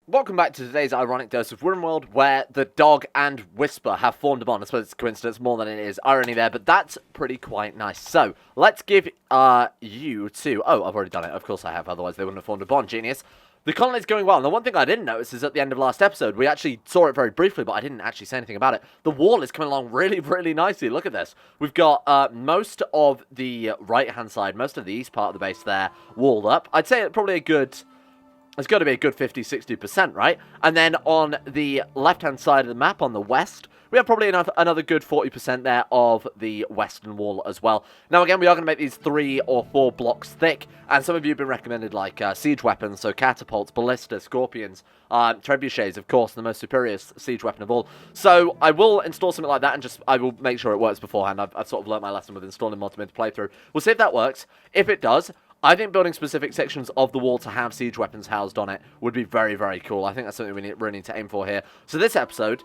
Welcome back to today's ironic dose of Rimworld, where the dog and Whisper have formed a bond. I suppose it's a coincidence more than it is irony there, but that's pretty quite nice. So, let's give you two... Oh, I've already done it. Of course I have, otherwise they wouldn't have formed a bond. Genius. The colony's going well. And the one thing I didn't notice is at the end of last episode, we actually saw it very briefly, but I didn't actually say anything about it. The wall is coming along really, really nicely. Look at this. We've got most of the right-hand side, most of the east part of the base there, walled up. I'd say probably a good... It's got to be a good 50-60%, right? And then on the left-hand side of the map, on the west, we have probably another good 40% there of the western wall as well. Now, again, we are going to make these 3 or 4 blocks thick, and some of you have been recommended, like, siege weapons, so catapults, ballistas, scorpions, trebuchets, of course, the most superior siege weapon of all. So, I will install something like that, and I will make sure it works beforehand. I've sort of learnt my lesson with installing mods mid playthrough. We'll see if that works. If it does... I think building specific sections of the wall to have siege weapons housed on it would be very, very cool. I think that's something we really need to aim for here. So this episode,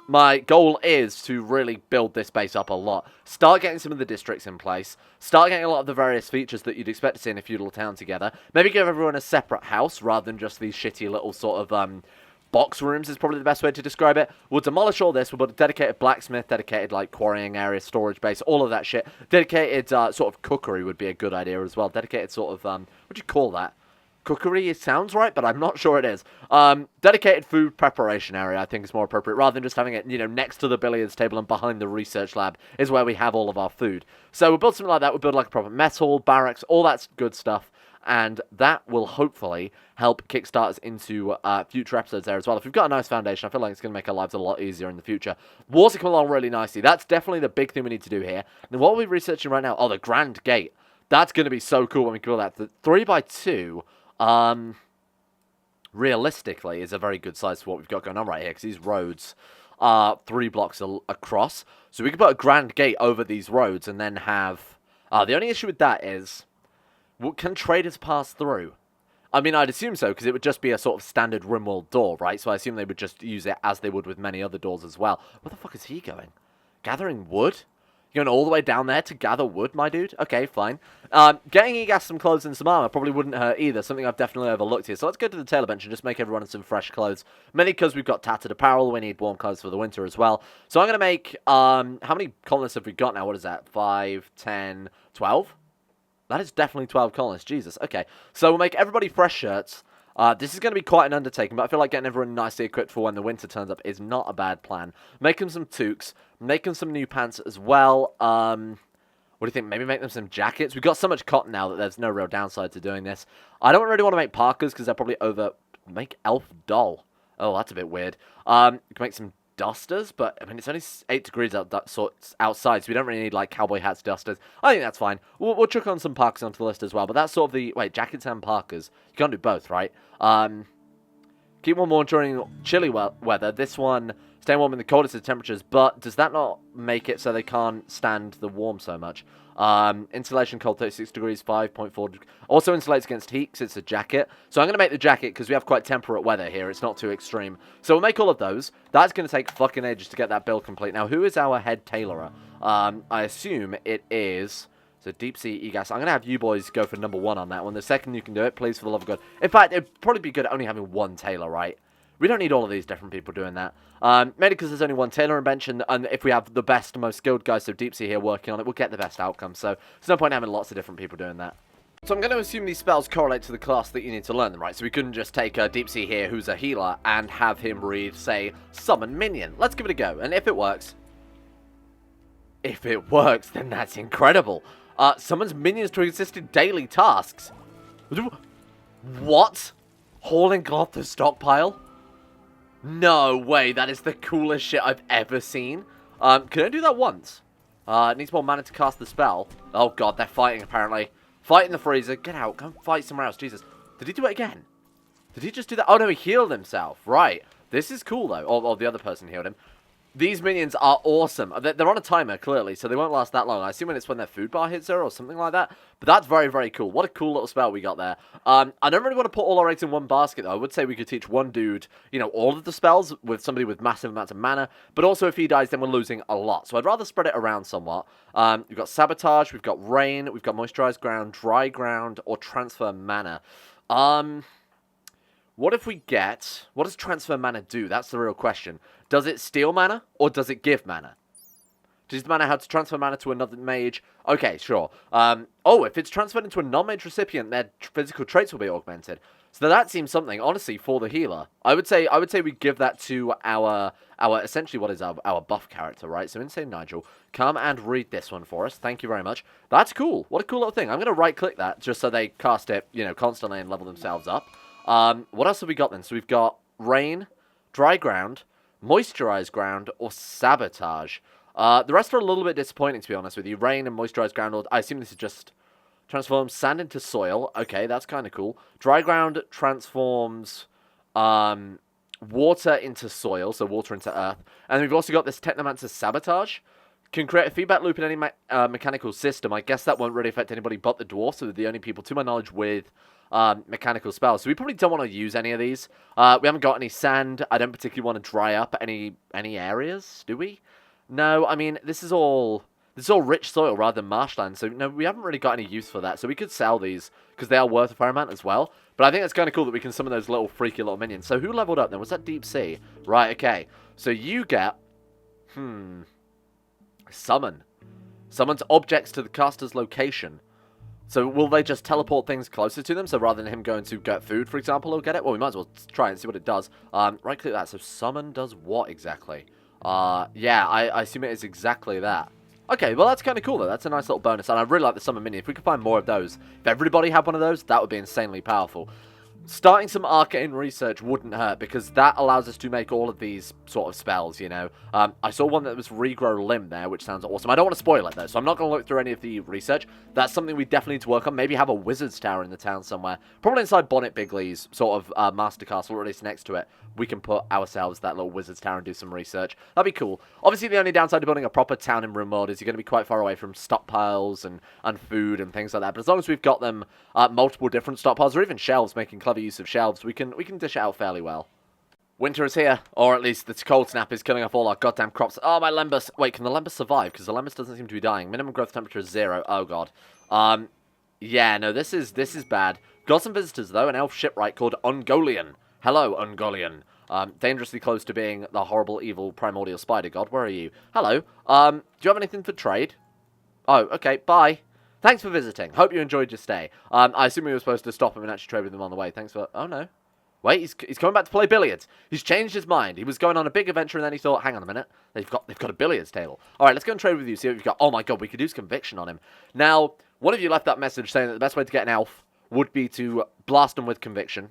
my goal is to really build this base up a lot. Start getting some of the districts in place. Start getting a lot of the various features that you'd expect to see in a feudal town together. Maybe give everyone a separate house rather than just these shitty little sort of... box rooms is probably the best way to describe it. We'll demolish all this. We'll put a dedicated blacksmith, dedicated, like, quarrying area, storage base, all of that shit. Dedicated, sort of cookery would be a good idea as well. Dedicated sort of, what do you call that? Cookery, it sounds right, but I'm not sure it is. Dedicated food preparation area, I think is more appropriate, rather than just having it, you know, next to the billiards table and behind the research lab is where we have all of our food. So we'll build something like that. We'll build, like, a proper mess hall, barracks, all that good stuff. And that will hopefully help kickstart us into future episodes there as well. If we've got a nice foundation, I feel like it's going to make our lives a lot easier in the future. Walls are coming along really nicely. That's definitely the big thing we need to do here. And what are we researching right now? Oh, the Grand Gate. That's going to be so cool when we call that. The 3x2, realistically, is a very good size for what we've got going on right here. Because these roads are 3 blocks across. So we can put a Grand Gate over these roads and then have... the only issue with that is... Can traders pass through? I mean, I'd assume so, because it would just be a sort of standard Rimworld door, right? So I assume they would just use it as they would with many other doors as well. Where the fuck is he going? Gathering wood? You're going all the way down there to gather wood, my dude? Okay, fine. Getting Egas some clothes and some armor probably wouldn't hurt either, something I've definitely overlooked here. So let's go to the tailor bench and just make everyone some fresh clothes. Mainly because we've got tattered apparel, we need warm clothes for the winter as well. So I'm going to make, how many colonists have we got now? What is that? 5, 10, 12? That is definitely 12 colonists. Jesus. Okay. So we'll make everybody fresh shirts. This is going to be quite an undertaking, but I feel like getting everyone nicely equipped for when the winter turns up is not a bad plan. Make them some toques. Make them some new pants as well. What do you think? Maybe make them some jackets. We've got so much cotton now that there's no real downside to doing this. I don't really want to make parkas because they're probably over... Make elf doll. Oh, that's a bit weird. You can make some dusters, but I mean it's only 8 degrees outside, so we don't really need like cowboy hats, dusters. I think that's fine. We'll chuck on some parkas onto the list as well, but that's sort of the jackets and parkas. You can't do both, right? Keep one warm during chilly weather. This one staying warm in the coldest of temperatures, but does that not make it so they can't stand the warm so much? Insulation cold 36 degrees, 5.4. Also insulates against heat because it's a jacket. So I'm going to make the jacket because we have quite temperate weather here. It's not too extreme. So we'll make all of those. That's going to take fucking ages to get that build complete. Now, who is our head tailorer? I assume it is... So Deep Sea Egas. I'm going to have you boys go for number 1 on that one. The second you can do it, please, for the love of God. In fact, it'd probably be good only having one tailor, right? We don't need all of these different people doing that. Mainly because there's only one tailoring bench, and if we have the best, most skilled guys, so Deep Sea here working on it, we'll get the best outcome. So there's no point in having lots of different people doing that. So I'm going to assume these spells correlate to the class that you need to learn them, right? So we couldn't just take Deep Sea here, who's a healer, and have him read, say, Summon Minion. Let's give it a go, and if it works... If it works, then that's incredible. Summons minions to existing daily tasks. What? Hauling cloth to stockpile? No way, that is the coolest shit I've ever seen. Can I do that once? It needs more mana to cast the spell. Oh god, they're fighting apparently. Fight in the freezer. Get out, go fight somewhere else. Jesus. Did he do it again? Did he just do that? Oh no, he healed himself. Right. This is cool though. Or the other person healed him. These minions are awesome. They're on a timer, clearly, so they won't last that long. I assume it's when their food bar hits her or something like that. But that's very, very cool. What a cool little spell we got there. I don't really want to put all our eggs in one basket, though. I would say we could teach one dude, you know, all of the spells with somebody with massive amounts of mana. But also, if he dies, then we're losing a lot. So I'd rather spread it around somewhat. We've got Sabotage, we've got Rain, we've got Moisturized Ground, Dry Ground, or Transfer Mana. What if we get... What does transfer mana do? That's the real question. Does it steal mana, or does it give mana? Does the mana how to transfer mana to another mage? Okay, sure. Oh, if it's transferred into a non-mage recipient, their physical traits will be augmented. So that seems something, honestly, for the healer. I would say we give that to our essentially what is our buff character, right? So Insane Nigel, come and read this one for us. Thank you very much. That's cool. What a cool little thing. I'm going to right-click that just so they cast it, you know, constantly and level themselves up. What else have we got then? So we've got Rain, Dry Ground, Moisturized Ground, or Sabotage. The rest are a little bit disappointing, to be honest with you. Rain and Moisturized Ground, or I assume this is just... Transforms sand into soil. Okay, that's kind of cool. Dry Ground transforms water into soil, so water into earth. And we've also got this Technomancer's Sabotage. Can create a feedback loop in any mechanical system. I guess that won't really affect anybody but the dwarves, so they're the only people, to my knowledge, with mechanical spells. So we probably don't want to use any of these. We haven't got any sand. I don't particularly want to dry up any areas, do we? No, I mean, this is all rich soil rather than marshland, so no, we haven't really got any use for that. So we could sell these, because they are worth a fair amount as well. But I think it's kind of cool that we can summon those little freaky little minions. So who leveled up then? Was that Deep Sea? Right, okay. So you get... Summon. Summons objects to the caster's location. So will they just teleport things closer to them? So rather than him going to get food, for example, or get it? Well, we might as well try and see what it does. Right-click that. So summon does what exactly? Yeah, I assume it is exactly that. Okay, well, that's kind of cool, though. That's a nice little bonus, and I really like the summon mini. If we could find more of those, if everybody had one of those, that would be insanely powerful. Starting some arcane research wouldn't hurt, because that allows us to make all of these sort of spells, you know. I saw one that was Regrow Limb there, which sounds awesome. I don't want to spoil it, though, so I'm not going to look through any of the research. That's something we definitely need to work on. Maybe have a wizard's tower in the town somewhere. Probably inside Bonnet Bigly's sort of master castle, or at least next to it. We can put ourselves that little wizard's tower and do some research. That'd be cool. Obviously, the only downside to building a proper town in Rimworld is you're going to be quite far away from stockpiles and food and things like that. But as long as we've got them multiple different stockpiles, or even shelves, making clever use of shelves, we can dish it out fairly well. Winter is here, or at least the cold snap is killing off all our goddamn crops. Oh, my Lembas. Wait, can the Lembas survive? Because the Lembas doesn't seem to be dying. Minimum growth temperature is 0. Oh, God. Yeah, no, this is bad. Got some visitors, though. An elf shipwright called Ungolian. Hello, Ungolian. Dangerously close to being the horrible, evil, primordial spider god. Where are you? Hello. Do you have anything for trade? Oh, okay. Bye. Thanks for visiting. Hope you enjoyed your stay. I assume we were supposed to stop him and actually trade with him on the way. Thanks for... Oh, no. Wait, he's coming back to play billiards. He's changed his mind. He was going on a big adventure and then he thought, hang on a minute, they've got a billiards table. All right, let's go and trade with you, see what you've got. Oh my god, we could use conviction on him. Now, one of you left that message saying that the best way to get an elf would be to blast him with conviction,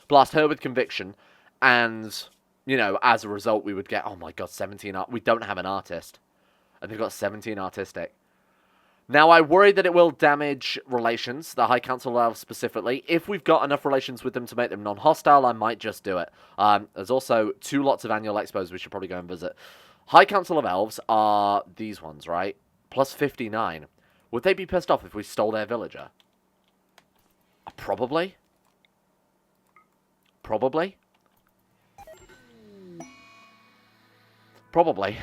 blast her with conviction, and, you know, as a result, we would get, oh my god, 17 art. We don't have an artist. And they've got 17 artistic. Now, I worry that it will damage relations, the High Council of Elves specifically. If we've got enough relations with them to make them non-hostile, I might just do it. There's also 2 lots of annual expos we should probably go and visit. High Council of Elves are these ones, right? Plus 59. Would they be pissed off if we stole their villager? Probably. Probably. Probably.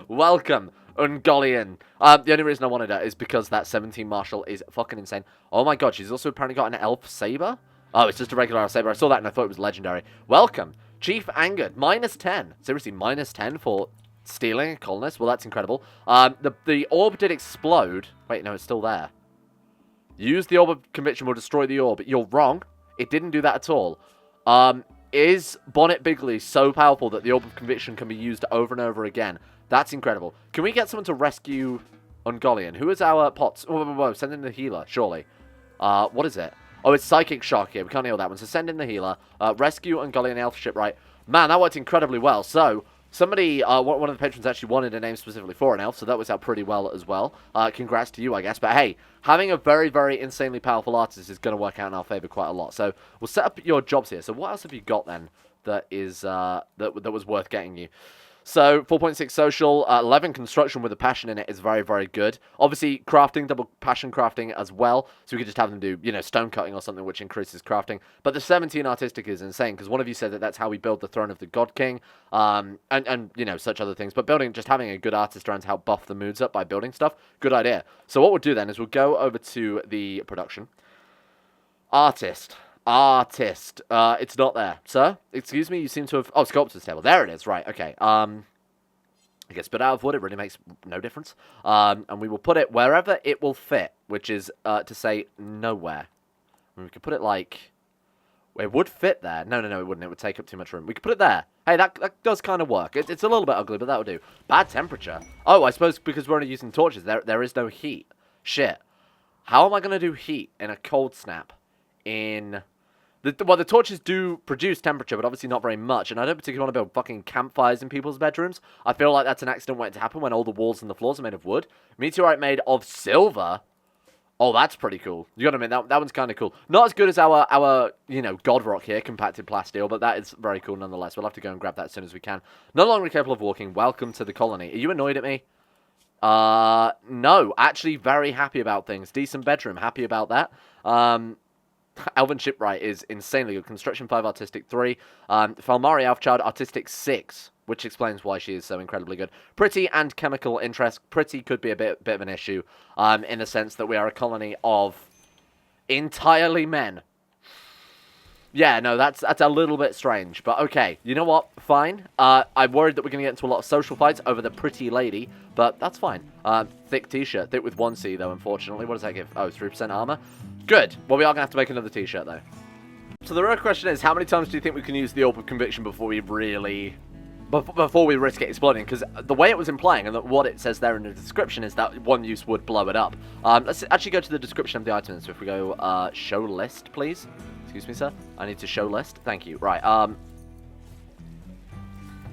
Welcome, Ungolian. The only reason I wanted her is because that 17 Marshal is fucking insane. Oh my god, she's also apparently got an elf saber? Oh, it's just a regular elf saber. I saw that and I thought it was legendary. Welcome, Chief Angered. Minus 10. Seriously, minus 10 for stealing a colonist? Well, that's incredible. The orb did explode. Wait, no, it's still there. Use the orb of conviction will destroy the orb. You're wrong. It didn't do that at all. Is Bonnet Bigly so powerful that the orb of conviction can be used over and over again? That's incredible. Can we get someone to rescue Ungolian? Who is our pots? Whoa, send in the healer, surely. What is it? Oh, it's Psychic Shock here. We can't heal that one. So send in the healer. Rescue Ungolian elf shipwright. Man, that worked incredibly well. So, somebody, one of the patrons actually wanted a name specifically for an elf, so that was out pretty well as well. Congrats to you, I guess. But hey, having a very, very insanely powerful artist is going to work out in our favor quite a lot. So we'll set up your jobs here. So what else have you got then that is that was worth getting you? So 4.6 social, 11 construction with a passion in it is very, very good. Obviously, crafting, double passion crafting as well. So we could just have them do, you know, stone cutting or something, which increases crafting. But the 17 artistic is insane, because one of you said that that's how we build the Throne of the God King, and you know, such other things. But just having a good artist around to help buff the moods up by building stuff, good idea. So what we'll do then is we'll go over to the production. Artist. It's not there. Sir? Excuse me, you seem to have... Oh, sculptor's table. There it is. Right, okay. It gets spit out of wood. It really makes no difference. And we will put it wherever it will fit, which is to say nowhere. And we could put it like... It would fit there. No, it wouldn't. It would take up too much room. We could put it there. Hey, that does kind of work. It's a little bit ugly, but that would do. Bad temperature. Oh, I suppose because we're only using torches, there is no heat. Shit. How am I going to do heat in a cold snap? Well, the torches do produce temperature, but obviously not very much. And I don't particularly want to build fucking campfires in people's bedrooms. I feel like that's an accident waiting to happen when all the walls and the floors are made of wood. Meteorite made of silver? Oh, that's pretty cool. You gotta admit, that one's kind of cool. Not as good as our God Rock here, compacted plasteel, but that is very cool nonetheless. We'll have to go and grab that as soon as we can. No longer capable of walking. Welcome to the colony. Are you annoyed at me? No. Actually, very happy about things. Decent bedroom. Happy about that. Elven Shipwright is insanely good. Construction 5, Artistic 3. Falmari Elfchild, Artistic 6. Which explains why she is so incredibly good. Pretty and chemical interest. Pretty could be a bit of an issue. In the sense that we are a colony of entirely men. Yeah, no, that's a little bit strange. But okay, you know what? Fine. I'm worried that we're going to get into a lot of social fights over the pretty lady. But that's fine. Thick t-shirt. Thick with 1C, though, unfortunately. What does that give? Oh, 3% armor. Good. Well, we are going to have to make another t-shirt, though. So the real question is, how many times do you think we can use the Orb of Conviction before we really... Before we risk it exploding? Because the way it was implying, and what it says there in the description, is that one use would blow it up. Let's actually go to the description of the items. So if we go, show list, please. Excuse me, sir. I need to show list. Thank you. Right,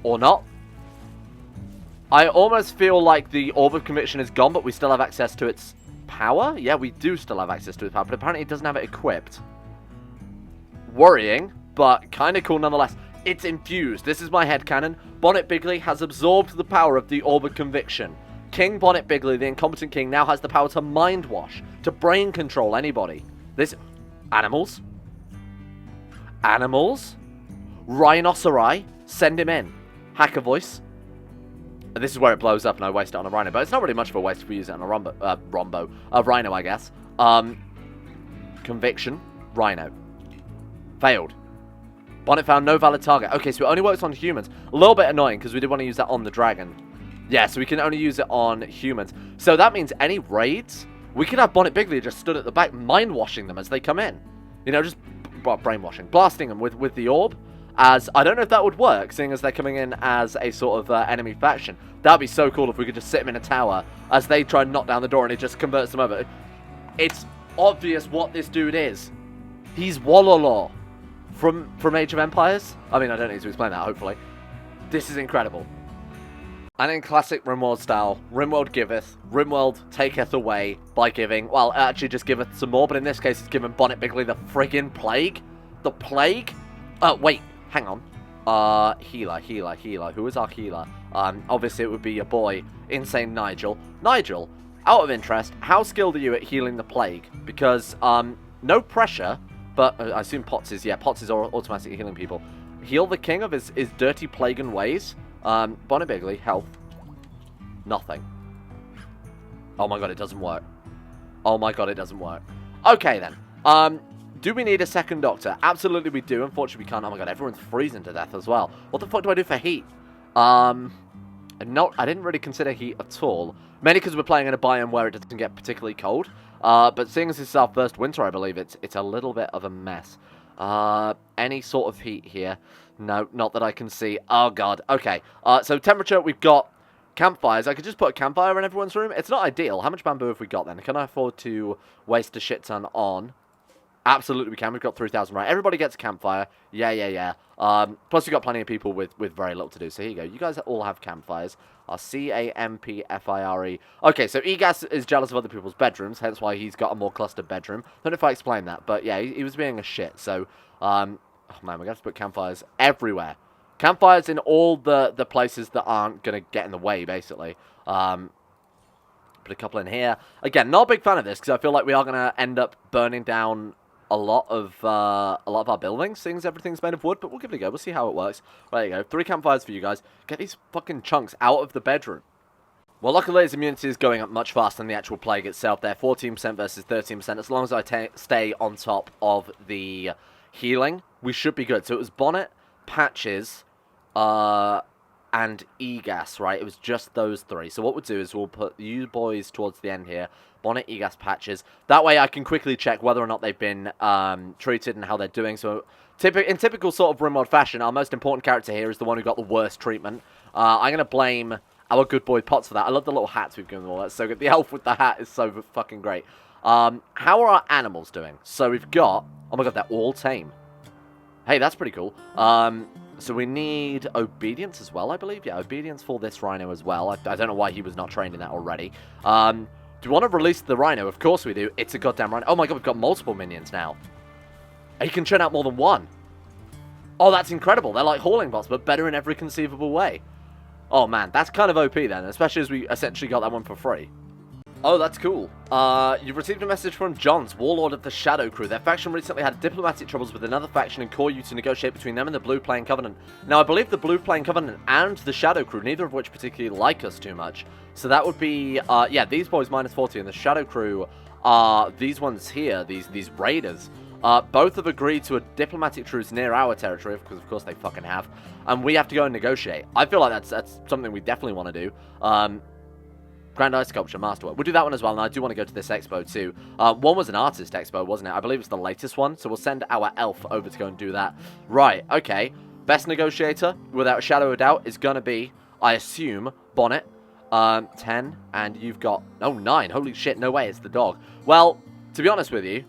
or not. I almost feel like the Orb of Conviction is gone, but we still have access to its power? Yeah, we do still have access to its power, but apparently it doesn't have it equipped. Worrying, but kind of cool nonetheless. It's infused. This is my headcanon. Bonnet Bigly has absorbed the power of the Orb of Conviction. King Bonnet Bigly, the incompetent king, now has the power to mind wash, to brain control anybody. This... Animals? Animals? Rhinoceri? Send him in. Hacker voice. And this is where it blows up and I waste it on a rhino. But it's not really much of a waste if we use it on a rhino, I guess. Conviction. Rhino. Failed. Bonnet found no valid target. Okay, so it only works on humans. A little bit annoying because we did want to use that on the dragon. Yeah, so we can only use it on humans. So that means any raids, we could have Bonnet Bigly just stood at the back, mind-washing them as they come in. You know, just brainwashing. Blasting them with the orb. As, I don't know if that would work, seeing as they're coming in as a sort of enemy faction. That would be so cool if we could just sit them in a tower as they try and knock down the door and it just converts them over. It's obvious what this dude is. He's Wallalaw. From Age of Empires? I mean, I don't need to explain that, hopefully. This is incredible. And in classic Rimworld style, Rimworld giveth, Rimworld taketh away by giving, well, actually just giveth some more, but in this case it's given Bonnet Bigly the friggin' plague. The plague? Wait, hang on. Healer. Who is our healer? Obviously it would be your boy, Insane Nigel. Nigel, out of interest, how skilled are you at healing the plague? Because, no pressure... But I assume Potts is, yeah, Potts is automatically healing people. Heal the king of his dirty plagan ways. Bonnet Bigly, health. Nothing. Oh my god, it doesn't work. Oh my god, it doesn't work. Okay then. Do we need a second doctor? Absolutely we do. Unfortunately we can't. Oh my god, everyone's freezing to death as well. What the fuck do I do for heat? I didn't really consider heat at all. Mainly because we're playing in a biome where it doesn't get particularly cold. But seeing as this is our first winter, I believe, it's a little bit of a mess. Any sort of heat here? No, not that I can see. Oh, God. Okay. So temperature, we've got campfires. I could just put a campfire in everyone's room. It's not ideal. How much bamboo have we got, then? Can I afford to waste a shit ton on? Absolutely we can. We've got 3,000. Right, everybody gets a campfire. Yeah. Plus we've got plenty of people with very little to do. So here you go. You guys all have campfires. Campfire. Okay, so Egas is jealous of other people's bedrooms, hence why he's got a more clustered bedroom. Don't know if I explained that, but yeah, he was being a shit. So, oh man, we're going to have to put campfires everywhere. Campfires in all the places that aren't going to get in the way, basically. Put a couple in here. Again, not a big fan of this, because I feel like we are going to end up burning down a lot of our buildings, seeing as everything's made of wood, but we'll give it a go. We'll see how it works. There you go. 3 campfires for you guys. Get these fucking chunks out of the bedroom. Well, luckily his immunity is going up much faster than the actual plague itself there. 14% versus 13%. As long as I stay on top of the healing, we should be good. So it was Bonnet, Patches, and E-Gas, right? It was just those three. So what we'll do is we'll put you boys towards the end here. Bonnet, E-Gas, Patches. That way I can quickly check whether or not they've been treated and how they're doing. So in typical sort of Rimworld fashion, our most important character here is the one who got the worst treatment. I'm going to blame our good boy Potts for that. I love the little hats we've given them all. That's so good. The elf with the hat is so fucking great. How are our animals doing? So we've got... Oh my god, they're all tame. Hey, that's pretty cool. So we need obedience as well, I believe. Yeah, obedience for this rhino as well. I don't know why he was not trained in that already. Do we want to release the rhino? Of course we do. It's a goddamn rhino. Oh my god, we've got multiple minions now. He can churn out more than one. Oh, that's incredible. They're like hauling bots, but better in every conceivable way. Oh man, that's kind of OP then, especially as we essentially got that one for free. Oh, that's cool. You've received a message from Johns, Warlord of the Shadow Crew. Their faction recently had diplomatic troubles with another faction and call you to negotiate between them and the Blue Plane Covenant. Now, I believe the Blue Plane Covenant and the Shadow Crew, neither of which particularly like us too much. So that would be, yeah, these boys minus 40, and the Shadow Crew are these ones here, these raiders. Both have agreed to a diplomatic truce near our territory, because of course they fucking have, and we have to go and negotiate. I feel like that's something we definitely want to do. Grand Eye Sculpture, Masterwork. We'll do that one as well, and I do want to go to this expo too. One was an artist expo, wasn't it? I believe it's the latest one, so we'll send our elf over to go and do that. Right, okay. Best negotiator, without a shadow of doubt, is going to be, I assume, Bonnet. 10, and you've got... Oh, 9. Holy shit, no way, it's the dog. Well, to be honest with you,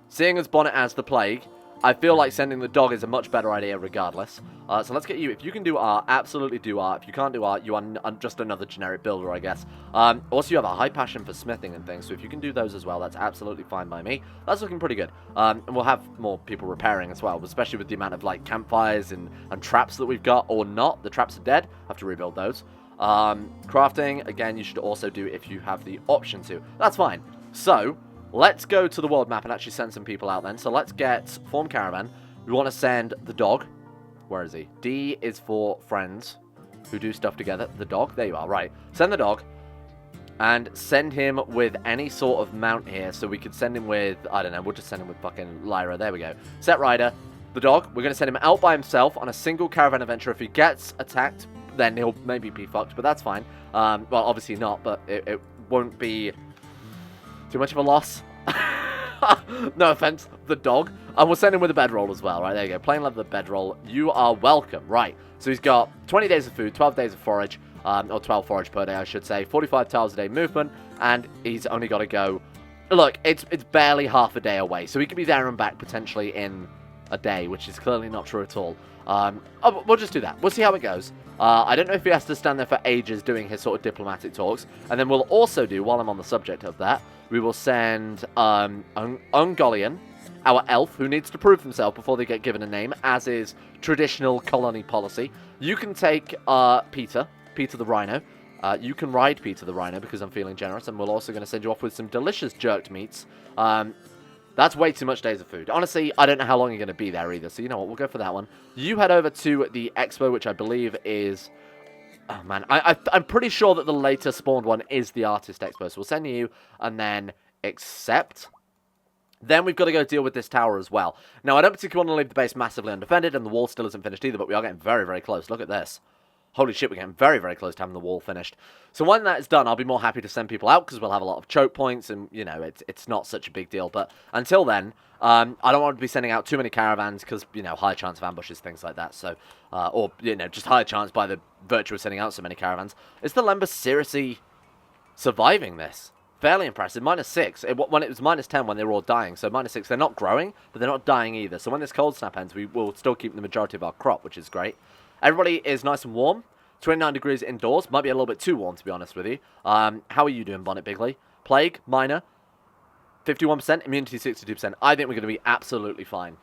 seeing as Bonnet has the plague, I feel like sending the dog is a much better idea regardless. So let's get you. If you can do art, absolutely do art. If you can't do art, you are just another generic builder, I guess. Also, you have a high passion for smithing and things, so if you can do those as well, that's absolutely fine by me. That's looking pretty good. And we'll have more people repairing as well, especially with the amount of like campfires and traps that we've got, or not. The traps are dead. Have to rebuild those. Crafting, again, you should also do if you have the option to. That's fine. So... let's go to the world map and actually send some people out then. So let's get Form Caravan. We want to send the dog. Where is he? D is for friends who do stuff together. The dog. There you are. Right. Send the dog. And send him with any sort of mount here. So we could send him with, I don't know, we'll just send him with fucking Lyra. There we go. Set rider. The dog. We're going to send him out by himself on a single caravan adventure. If he gets attacked, then he'll maybe be fucked. But that's fine. Well, obviously not. But it won't be... too much of a loss. No offense, the dog. And we'll send him with a bedroll as well, right? There you go. Plain leather bedroll. You are welcome. Right. So he's got 20 days of food, 12 days of forage, or 12 forage per day, I should say. 45 tiles a day movement, and he's only got to go... Look, it's barely half a day away, so he could be there and back potentially in a day, which is clearly not true at all. We'll just do that. We'll see how it goes. I don't know if he has to stand there for ages doing his sort of diplomatic talks. And then we'll also do, while I'm on the subject of that, we will send Ungolian, our elf, who needs to prove himself before they get given a name, as is traditional colony policy. You can take Peter the Rhino. You can ride Peter the Rhino because I'm feeling generous. And we're also going to send you off with some delicious jerked meats. That's way too much days of food. Honestly, I don't know how long you're going to be there either. So you know what, we'll go for that one. You head over to the expo, which I believe is... Oh, man. I'm pretty sure that the later spawned one is the artist expo. So we'll send you and then accept. Then we've got to go deal with this tower as well. Now, I don't particularly want to leave the base massively undefended, and the wall still isn't finished either, but we are getting very, very close. Look at this. Holy shit, we're getting very, very close to having the wall finished. So when that is done, I'll be more happy to send people out because we'll have a lot of choke points and, you know, it's not such a big deal. But until then, I don't want to be sending out too many caravans because, you know, high chance of ambushes, things like that. So, or, you know, just high chance by the virtue of sending out so many caravans. Is the Lembas seriously surviving this? Fairly impressive. -6. When it was -10 when they were all dying. So -6. They're not growing, but they're not dying either. So when this cold snap ends, we will still keep the majority of our crop, which is great. Everybody is nice and warm. 29 degrees indoors. Might be a little bit too warm, to be honest with you. How are you doing, Bonnet Bigly? Plague, minor. 51%. Immunity, 62%. I think we're going to be absolutely fine.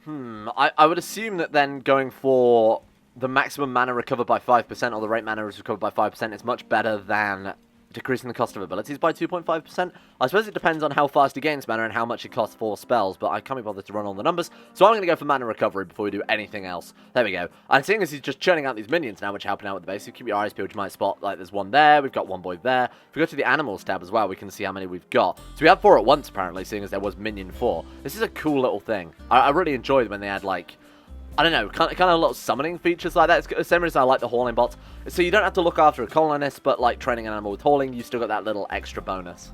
I would assume that then going for the maximum mana recovered by 5%, or the rate mana is recovered by 5%, is much better than decreasing the cost of abilities by 2.5%. I suppose it depends on how fast he gains mana and how much it costs for spells, but I can't be bothered to run all the numbers, so I'm going to go for mana recovery before we do anything else. There we go. And seeing as he's just churning out these minions now, which are helping out with the base, so keep your eyes peeled, you might spot, like, there's one there, we've got one boy there. If we go to the animals tab as well, we can see how many we've got. So we have 4 at once, apparently, seeing as there was minion 4. This is a cool little thing. I really enjoyed when they had, like, I don't know, kind of little summoning features like that. It's the same reason I like the hauling bots. So you don't have to look after a colonist, but like training an animal with hauling, you still got that little extra bonus.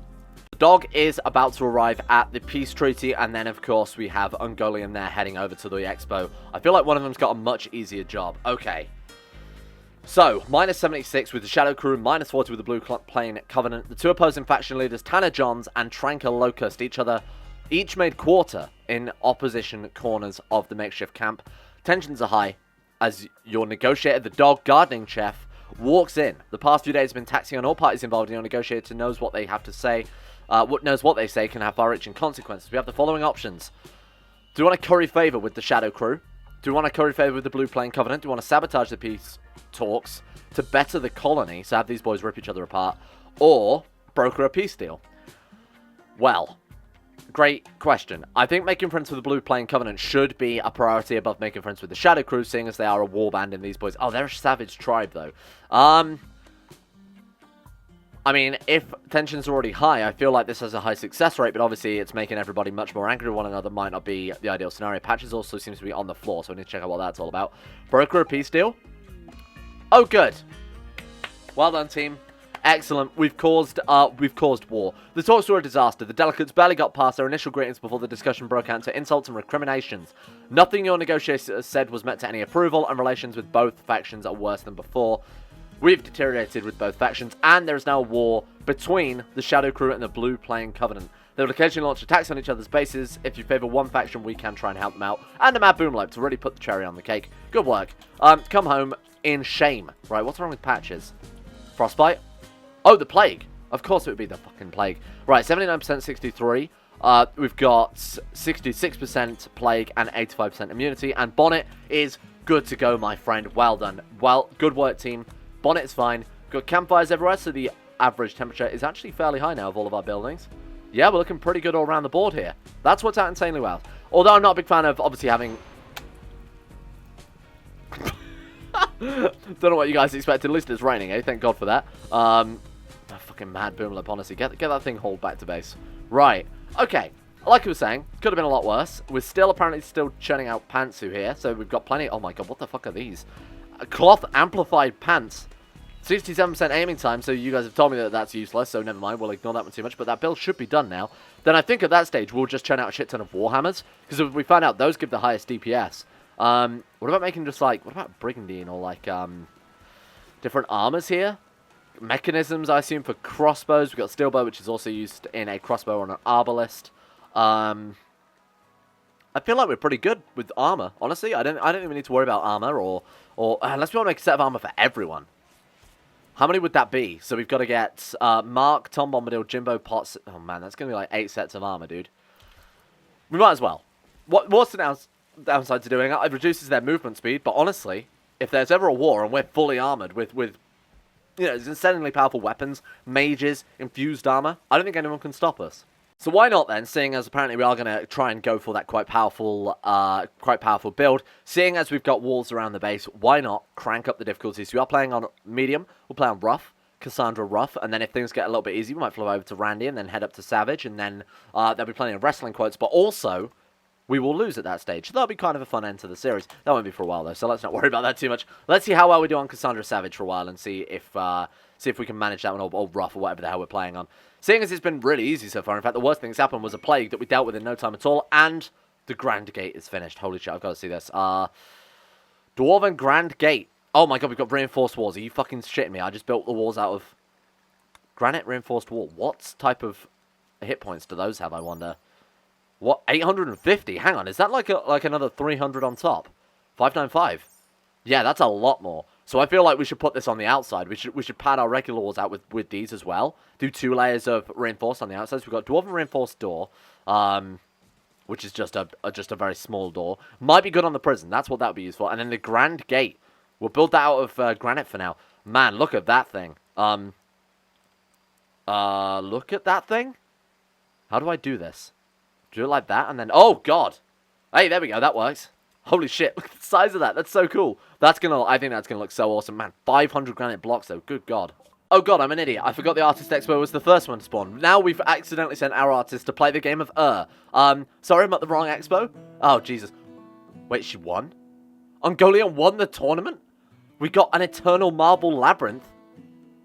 The dog is about to arrive at the peace treaty, and then of course we have Ungoliant there heading over to the expo. I feel like one of them's got a much easier job. Okay. So, minus 76 with the Shadow Crew, minus 40 with the Blue Plane Covenant. The 2 opposing faction leaders, Tanner Johns and Tranquil Locust, each made quarter in opposition corners of the makeshift camp. Tensions are high as your negotiator, the dog gardening chef, walks in. The past few days have been taxing on all parties involved, and your negotiator knows what they have to say. Knows what they say can have far-reaching consequences. We have the following options. Do we want to curry favour with the Shadow Crew? Do we want to curry favour with the Blue Plane Covenant? Do we want to sabotage the peace talks to better the colony, so have these boys rip each other apart? Or broker a peace deal? Well, great question. I think making friends with the Blue Plane Covenant should be a priority above making friends with the Shadow Crew, seeing as they are a warband in these boys. Oh, they're a savage tribe, though. I mean, if tensions are already high, I feel like this has a high success rate, but obviously it's making everybody much more angry with one another. Might not be the ideal scenario. Patches also seems to be on the floor, so I need to check out what that's all about. Broker a peace deal? Oh, good. Well done, team. Excellent. We've caused war. The talks were a disaster. The delegates barely got past their initial greetings before the discussion broke out into insults and recriminations. Nothing your negotiator said was met to any approval, and relations with both factions are worse than before. We've deteriorated with both factions, and there is now a war between the Shadow Crew and the Blue Plane Covenant. They will occasionally launch attacks on each other's bases. If you favour one faction, we can try and help them out. And a mad boomlope to really put the cherry on the cake. Good work. Come home in shame. Right, what's wrong with patches? Frostbite? Oh, the plague. Of course it would be the fucking plague. Right, 79%, 63. We've got 66% plague and 85% immunity. And Bonnet is good to go, my friend. Well done. Well, good work, team. Bonnet's fine. Got campfires everywhere, so the average temperature is actually fairly high now of all of our buildings. Yeah, we're looking pretty good all around the board here. That's what's out insanely well. Although I'm not a big fan of, obviously, having... Don't know what you guys expected. At least it's raining, eh? Thank God for that. Fucking mad boomlope, honestly. Get that thing hauled back to base. Right. Okay. Like I was saying, could have been a lot worse. We're apparently still churning out pantsu here, so we've got plenty... Oh my God, what the fuck are these? Cloth amplified pants. 67% aiming time, so you guys have told me that that's useless, so never mind, we'll ignore that one too much, but that build should be done now. Then I think at that stage, we'll just churn out a shit ton of Warhammers, because if we find out those give the highest DPS. What about making just like, what about Brigandine, or like, different armors here? Mechanisms, I assume, for crossbows. We've got Steelbow, which is also used in a crossbow on an arbalist. I feel like we're pretty good with armor, honestly. I don't even need to worry about armor, or unless we want to make a set of armor for everyone. How many would that be? So we've got to get Mark, Tom Bombadil, Jimbo, Potts. Oh man, that's going to be like 8 sets of armor, dude. We might as well. What's the downside to doing it? It reduces their movement speed, but honestly, if there's ever a war and we're fully armored with you know, insanely powerful weapons, mages, infused armor, I don't think anyone can stop us. So why not then, seeing as apparently we are going to try and go for that quite powerful build, seeing as we've got walls around the base, why not crank up the difficulty? So we are playing on medium, we'll play on rough, Cassandra rough, and then if things get a little bit easy, we might flow over to Randy and then head up to Savage, and then there'll be plenty of wrestling quotes, but also we will lose at that stage. So that'll be kind of a fun end to the series. That won't be for a while though, so let's not worry about that too much. Let's see how well we do on Cassandra Savage for a while and see if we can manage that one, or rough, or whatever the hell we're playing on. Seeing as it's been really easy so far, in fact, the worst thing that's happened was a plague that we dealt with in no time at all, and the Grand Gate is finished. Holy shit, I've got to see this. Dwarven Grand Gate. Oh my God, we've got reinforced walls. Are you fucking shitting me? I just built the walls out of granite reinforced wall. What type of hit points do those have, I wonder? What? 850? Hang on, is that like another 300 on top? 595? Yeah, that's a lot more. So I feel like we should put this on the outside. We should pad our regular walls out with these as well. Do 2 layers of reinforced on the outside. So we've got Dwarven reinforced door, which is just a very small door. Might be good on the prison. That's what that would be used for. And then the Grand Gate. We'll build that out of granite for now. Man, look at that thing. Look at that thing. How do I do this? Do it like that and then... Oh, God. Hey, there we go. That works. Holy shit. Look at the size of that. That's so cool. That's gonna... I think that's gonna look so awesome. Man, 500 granite blocks, though. Good God. Oh, God, I'm an idiot. I forgot the Artist Expo was the first one to spawn. Now we've accidentally sent our artist to play the game of Sorry, I'm at the wrong expo. Oh, Jesus. Wait, she won? Ungoliant won the tournament? We got an Eternal Marble Labyrinth.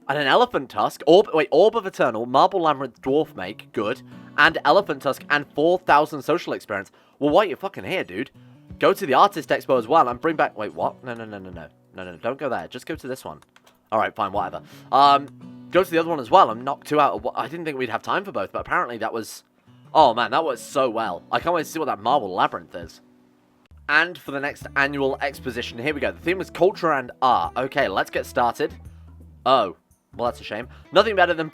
And an Elephant Tusk. Orb of Eternal, Marble Labyrinth, Dwarf Make. Good. And Elephant Tusk and 4,000 social experience. Well, why are you fucking here, dude? Go to the Artist Expo as well and bring back... Wait, what? No. Don't go there. Just go to this one. Alright, fine, whatever. Go to the other one as well. I'm knocked 2 out. I didn't think we'd have time for both, but apparently that was... Oh, man, that worked so well. I can't wait to see what that Marble Labyrinth is. And for the next annual exposition, here we go. The theme is culture and art. Okay, let's get started. Oh. Well, that's a shame. Nothing better than...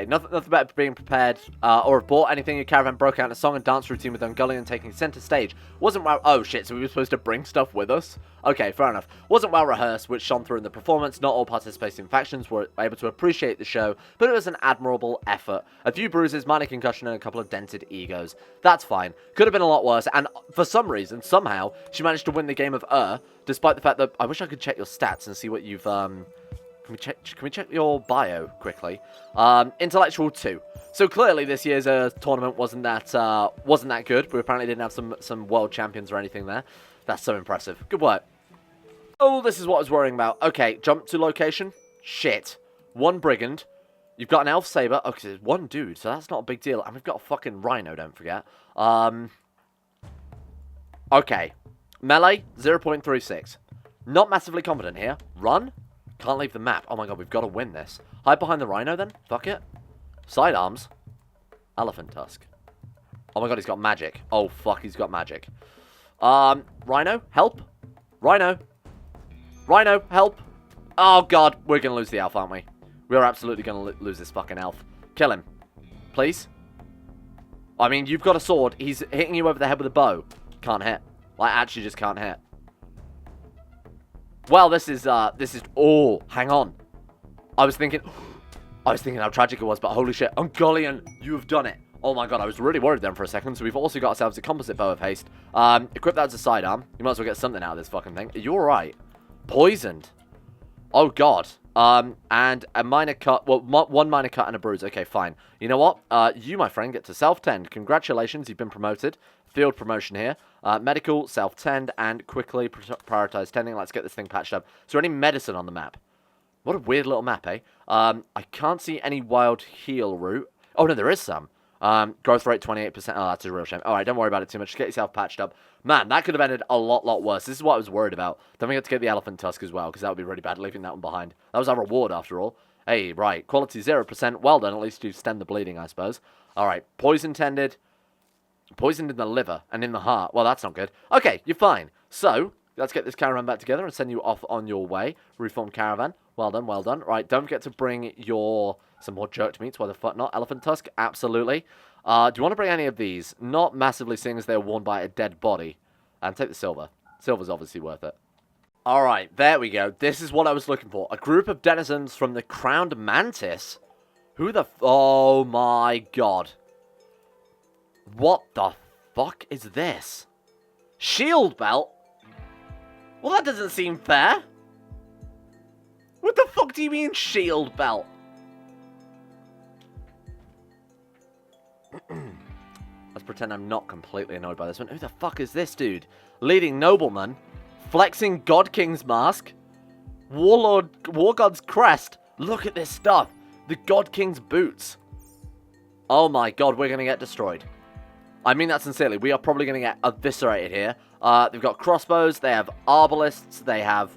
nothing better than being prepared or have bought anything. Your caravan broke out in a song and dance routine with Ungoliant taking center stage. Wasn't well... Oh, shit, so we were supposed to bring stuff with us? Okay, fair enough. Wasn't well rehearsed, which shone through in the performance. Not all participating factions were able to appreciate the show, but it was an admirable effort. A few bruises, minor concussion, and a couple of dented egos. That's fine. Could have been a lot worse, and for some reason, somehow, she managed to win the game of despite the fact that... I wish I could check your stats and see what you've... Can we check your bio quickly? Intellectual 2. So clearly this year's tournament wasn't that good. We apparently didn't have some world champions or anything there. That's so impressive. Good work. Oh, this is what I was worrying about. Okay, jump to location. Shit. 1 brigand. You've got an elf saber. Okay, there's 1 dude, so that's not a big deal. And we've got a fucking rhino, don't forget. Okay. Melee, 0.36. Not massively confident here. Run. Can't leave the map. Oh my god, we've got to win this. Hide behind the rhino then. Fuck it. Sidearms. Elephant tusk. Oh my god, he's got magic. Oh fuck, he's got magic. Rhino, help. Rhino. Rhino, help. Oh god, we're going to lose the elf, aren't we? We are absolutely going to lose this fucking elf. Kill him. Please. I mean, you've got a sword. He's hitting you over the head with a bow. Can't hit. Like, actually just can't hit. Well, this is, oh, hang on. I was thinking how tragic it was, but holy shit. Ungoliant, you have done it. Oh my god, I was really worried then for a second. So we've also got ourselves a composite bow of haste. Equip that as a sidearm. You might as well get something out of this fucking thing. Are you alright? Poisoned. Oh god. And a minor cut, well, 1 minor cut and a bruise. Okay, fine. You know what? You, my friend, get to self-tend. Congratulations, you've been promoted. Field promotion here. Medical, self-tend, and quickly prioritize tending. Let's get this thing patched up. Is there any medicine on the map? What a weird little map, eh? I can't see any wild heal route. Oh, no, there is some. Growth rate 28%. Oh, that's a real shame. Alright, don't worry about it too much. Just get yourself patched up. Man, that could have ended a lot worse. This is what I was worried about. Don't forget to get the elephant tusk as well, because that would be really bad leaving that one behind. That was our reward, after all. Hey, right. Quality 0%. Well done. At least you stemmed the bleeding, I suppose. Alright. Poison tended. Poisoned in the liver and in the heart. Well, that's not good. Okay, you're fine. So, let's get this caravan back together and send you off on your way. Reformed caravan. Well done, well done. Right, don't forget to bring your... Some more jerked meats. Why the fuck not? Elephant tusk? Absolutely. Do you want to bring any of these? Not massively, seeing as they're worn by a dead body. And take the silver. Silver's obviously worth it. Alright, there we go. This is what I was looking for. A group of denizens from the Crowned Mantis? Who the... Oh my god. What the fuck is this? Shield belt? Well, that doesn't seem fair. What the fuck do you mean, shield belt? Let's pretend I'm not completely annoyed by this one. Who the fuck is this dude? Leading nobleman. Flexing God King's mask. War God's crest. Look at this stuff. The God King's boots. Oh my god, we're going to get destroyed. I mean that sincerely. We are probably going to get eviscerated here. They've got crossbows. They have arbalists. They have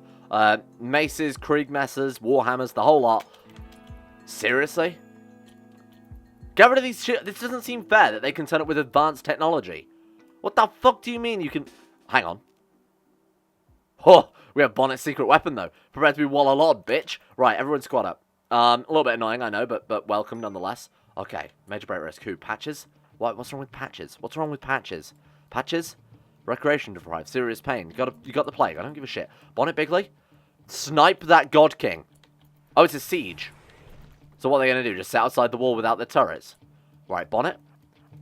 maces, kriegmessers, warhammers, the whole lot. Seriously? Get rid of these shit. This doesn't seem fair that they can turn it with advanced technology. What the fuck do you mean you can... Hang on. Oh, we have Bonnet's secret weapon, though. Prepared to be wall-a-lord, bitch. Right, everyone squad up. A little bit annoying, I know, but welcome nonetheless. Okay, major break risk. Who? Patches? What's wrong with patches? What's wrong with patches? Patches? Recreation deprived. Serious pain. You got the plague. I don't give a shit. Bonnet Bigly? Snipe that God King. Oh, it's a siege. So what are they going to do? Just sit outside the wall without the turrets? Right, Bonnet.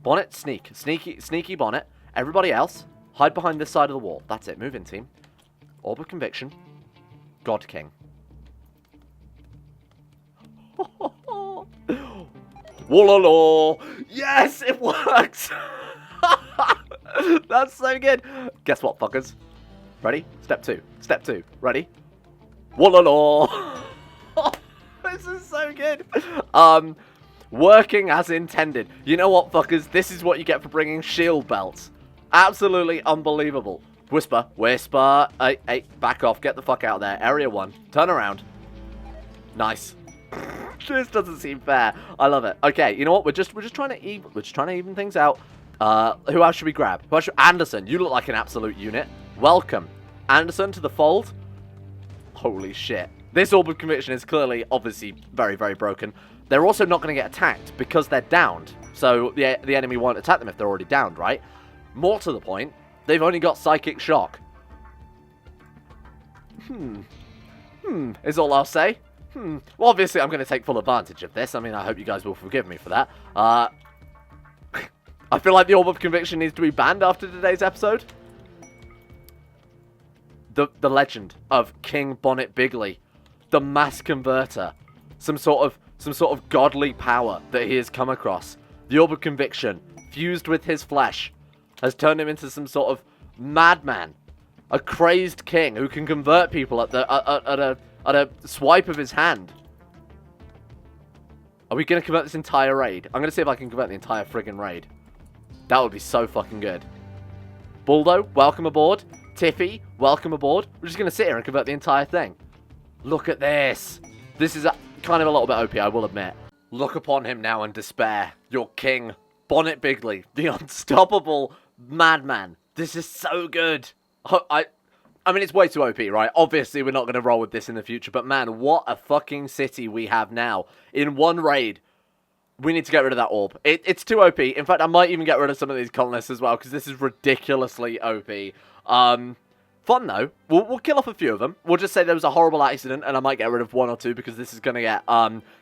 Bonnet, sneak. Sneaky Bonnet. Everybody else, hide behind this side of the wall. That's it. Move in, team. Orb of Conviction. God King. Wallala! Yes, it works! That's so good. Guess what, fuckers? Ready? Step 2. Step 2. Ready? Wallala! This is so good. Working as intended. You know what, fuckers? This is what you get for bringing shield belts. Absolutely unbelievable. Whisper. Whisper. Hey, back off. Get the fuck out of there. Area 1. Turn around. Nice. This doesn't seem fair. I love it. Okay, you know what? We're just trying to even things out. Who else should we grab? Anderson, you look like an absolute unit. Welcome, Anderson, to the fold. Holy shit. This Orb of Conviction is clearly, obviously, very, very broken. They're also not going to get attacked because they're downed. So the enemy won't attack them if they're already downed, right? More to the point, they've only got Psychic Shock. Is all I'll say. Well, obviously, I'm going to take full advantage of this. I mean, I hope you guys will forgive me for that. I feel like the Orb of Conviction needs to be banned after today's episode. The legend of King Bonnet Bigly, the mass converter, some sort of godly power that he has come across. The Orb of Conviction, fused with his flesh, has turned him into some sort of madman, a crazed king who can convert people at a swipe of his hand. Are we going to convert this entire raid? I'm going to see if I can convert the entire friggin' raid. That would be so fucking good. Buldo, welcome aboard. Tiffy, welcome aboard. We're just going to sit here and convert the entire thing. Look at this. This is kind of a little bit OP, I will admit. Look upon him now and despair. Your king, Bonnet Bigly, the unstoppable madman. This is so good. I mean, it's way too OP, right? Obviously, we're not going to roll with this in the future, but man, what a fucking city we have now. In one raid, we need to get rid of that orb. It's too OP. In fact, I might even get rid of some of these colonists as well, because this is ridiculously OP. Fun, though. We'll kill off a few of them. We'll just say there was a horrible accident, and I might get rid of 1 or 2, because this is going to get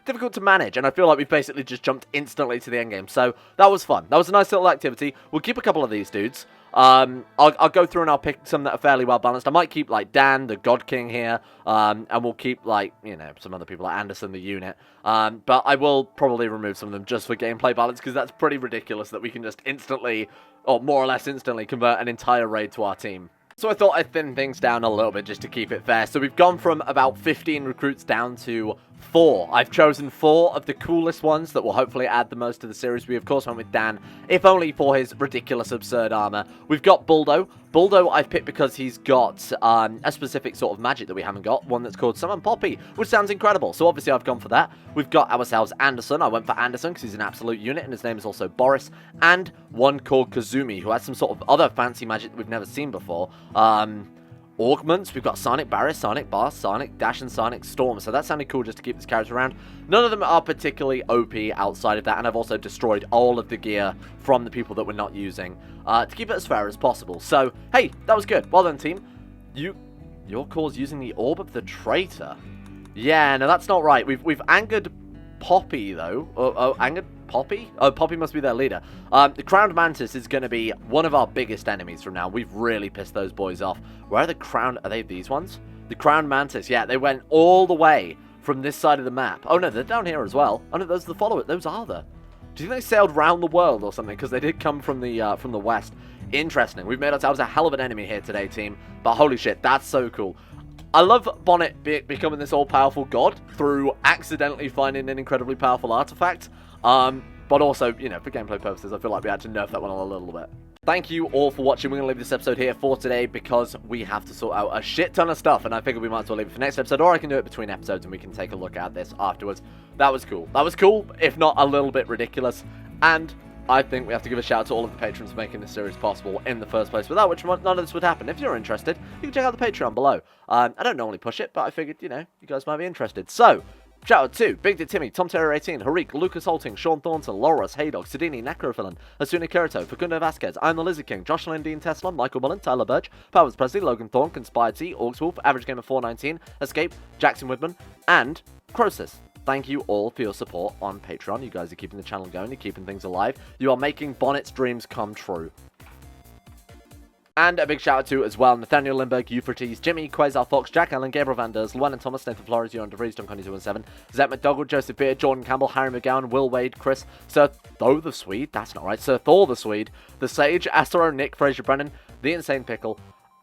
difficult to manage, and I feel like we've basically just jumped instantly to the endgame. So, that was fun. That was a nice little activity. We'll keep a couple of these dudes. I'll go through and I'll pick some that are fairly well balanced. I might keep, like, Dan, the God King here, and we'll keep, like, you know, some other people like Anderson, the unit. But I will probably remove some of them just for gameplay balance, because that's pretty ridiculous that we can just instantly, or more or less instantly, convert an entire raid to our team. So I thought I'd thin things down a little bit just to keep it fair. So we've gone from about 15 recruits down to 4. I've chosen 4 of the coolest ones that will hopefully add the most to the series. We, of course, went with Dan, if only for his ridiculous, absurd armor. We've got Buldo. Buldo I've picked because he's got a specific sort of magic that we haven't got, one that's called Summon Poppy, which sounds incredible. So obviously I've gone for that. We've got ourselves Anderson. I went for Anderson because he's an absolute unit, and his name is also Boris. And one called Kazumi, who has some sort of other fancy magic that we've never seen before. Augments, we've got Sonic Barrier, Sonic Blast, Sonic Dash, and Sonic Storm. So that sounded cool just to keep this character around. None of them are particularly OP outside of that, and I've also destroyed all of the gear from the people that we're not using to keep it as fair as possible. So, hey, that was good. Well done, team. Your call's using the Orb of the Traitor. Yeah, no, that's not right. We've angered Poppy, though. Angered Poppy? Oh, Poppy must be their leader. The Crowned Mantis is going to be one of our biggest enemies from now. We've really pissed those boys off. Where are the Crowned... Are they these ones? The Crowned Mantis, yeah, they went all the way from this side of the map. Oh, no, they're down here as well. Oh, no, those are the followers. Those are the... Do you think they sailed round the world or something? Because they did come from the west. Interesting. We've made ourselves a hell of an enemy here today, team. But holy shit, that's so cool. I love Bonnet becoming this all-powerful god through accidentally finding an incredibly powerful artifact. But also, you know, for gameplay purposes, I feel like we had to nerf that one a little bit. Thank you all for watching. We're going to leave this episode here for today because we have to sort out a shit ton of stuff, and I figured we might as well leave it for next episode, or I can do it between episodes and we can take a look at this afterwards. That was cool. That was cool, if not a little bit ridiculous, and I think we have to give a shout out to all of the patrons for making this series possible in the first place, without which none of this would happen. If you're interested, you can check out the Patreon below. I don't normally push it, but I figured, you know, you guys might be interested. So, shout out to Big D Timmy, Tom Terror 18, Harik, Lucas Holting, Sean Thornton, Loris, Haydog, Sidini, Necrophilin, Asuna Kirito, Facundo Vasquez, I'm the Lizard King, Jocelyn Dean Tesla, Michael Mullen, Tyler Birch, Powers Presley, Logan Thorne, Conspired T, Orcs Wolf, Average Gamer 419, Escape, Jackson Whitman, and Crosis. thank you all for your support on Patreon. You guys are keeping the channel going, you're keeping things alive. You are making Bonnet's dreams come true. And a big shout out to, as well, Nathaniel Lindbergh, Euphrates, Jimmy, Quasar Fox, Jack Allen, Gabriel Van Ders, Llewellyn Thomas, Nathan Flores, Euron DeVries, John Connie 217, Zet McDougall, Joseph Beard, Jordan Campbell, Harry McGowan, Will Wade, Chris, Sir Tho the Swede, that's not right, Sir Thor the Swede, The Sage, Astro, Nick, Fraser Brennan, The Insane Pickle,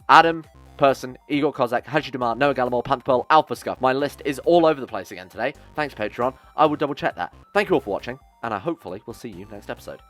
Adam, Person, Igor Kozak, Haji Dumar, Noah Gallimore, Panther Pearl, Alpha Scuff. My list is all over the place again today. Thanks, Patreon. I will double check that. Thank you all for watching, and I hopefully will see you next episode.